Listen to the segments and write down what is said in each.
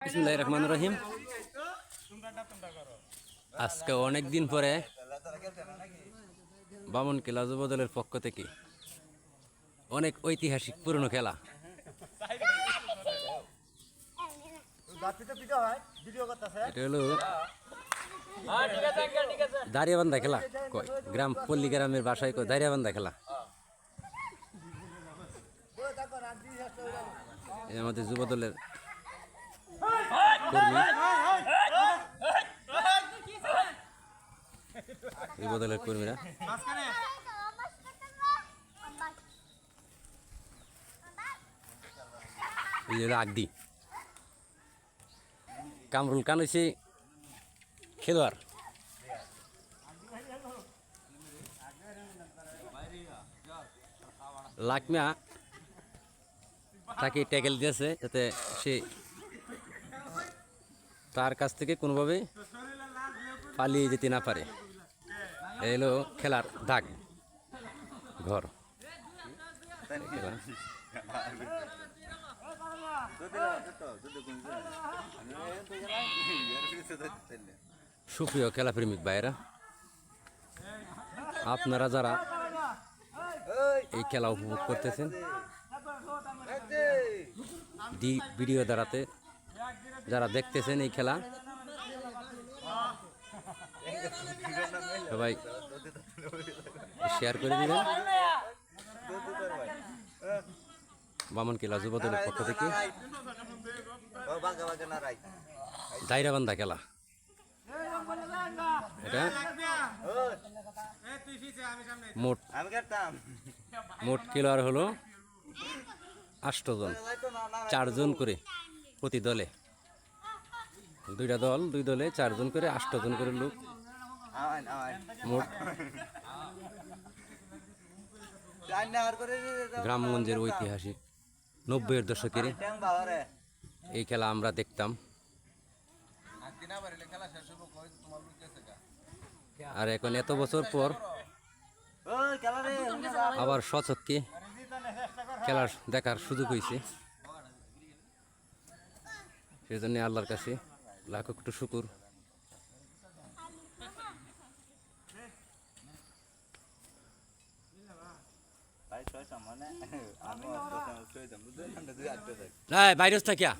বিসমিল্লাহির রহমানির রহিম। আজকে অনেক দিন পরে বামনকেলা যুব দলের পক্ষ থেকে অনেক ঐতিহাসিক পুরনো খেলা এটা হলো দাঁড়িয়াবান্ধা খেলা কয় গ্রাম পল্লী গ্রামের বাসায় কয় দাঁড়িয়াবান্ধা খেলা। আমাদের যুব দলের যুব দলের কর্মীরা আগদি কামরুল খান হয়েছে খেলোয়াড়, লাকমিয়া তাকে ট্যাকেল দিয়েছে যাতে সে তার কাছ থেকে কোনোভাবে পালিয়ে যেতে না পারে। এলো খেলার দাগ ঘর। সুপ্রিয় খেলাপ্রেমিক ভাইয়েরা, আপনারা যারা এই খেলা উপভোগ করতেছেন ভিডিও দ্বারাতে যারা দেখতেছেন এই খেলা, সবাই শেয়ার করে দিবেন। বামনকেলা যুব দলের পক্ষ থেকে দায়রাবান্ধা খেলা। এটা মোট খেলোয়াড় হলো 8 জন, 4 জন করে প্রতি দলে, দুইটা দল, 2 দলে 4 জন করে 8 জন করে লোক মোট। গ্রামগঞ্জের ঐতিহাসিক 90-এর দশকের এই খেলা আমরা দেখতাম। আর এখন এত বছর পর আবার স্বচক্ষে খেলার দেখার সুযোগ হয়েছে, সেজন্য আল্লাহর কাছে লাখ একটু শুকুর। ভাইরাস থাকিয়া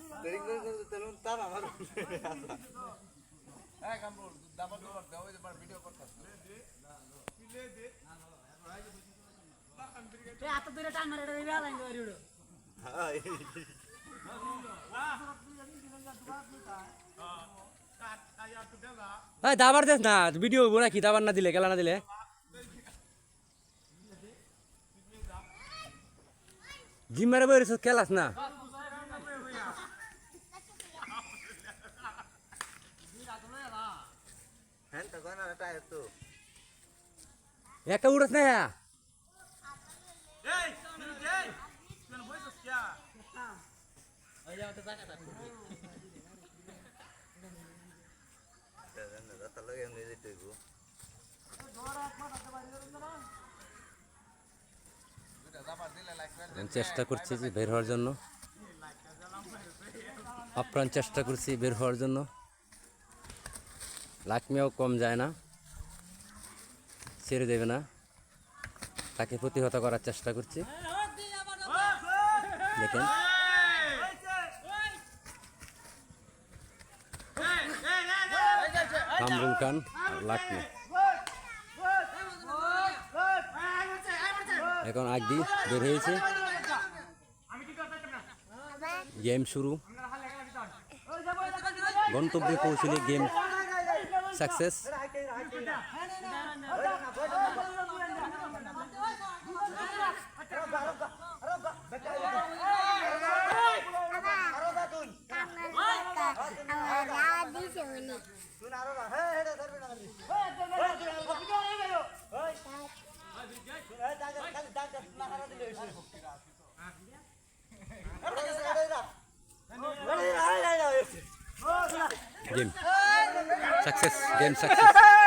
দাবার দেস না, ভিডিও নাকি দাবার না দিলে খেলা না দিলে জিম্মারে বই খেলাস না। একা উড়াস না চেষ্টা করছি যে বের হওয়ার জন্য, আপ্রাণ চেষ্টা করছি বের হওয়ার জন্য। লাকমিয়াও কম যায় না, ছেড়ে দেবে না, তাকে প্রতিহত করার চেষ্টা করছি। দেখেন কামরুল খান লাকমিয়া এখন আগদি বের হয়েছে, গেম শুরু, গন্তব্যে পৌঁছলে গেম সাকসেস। Game success.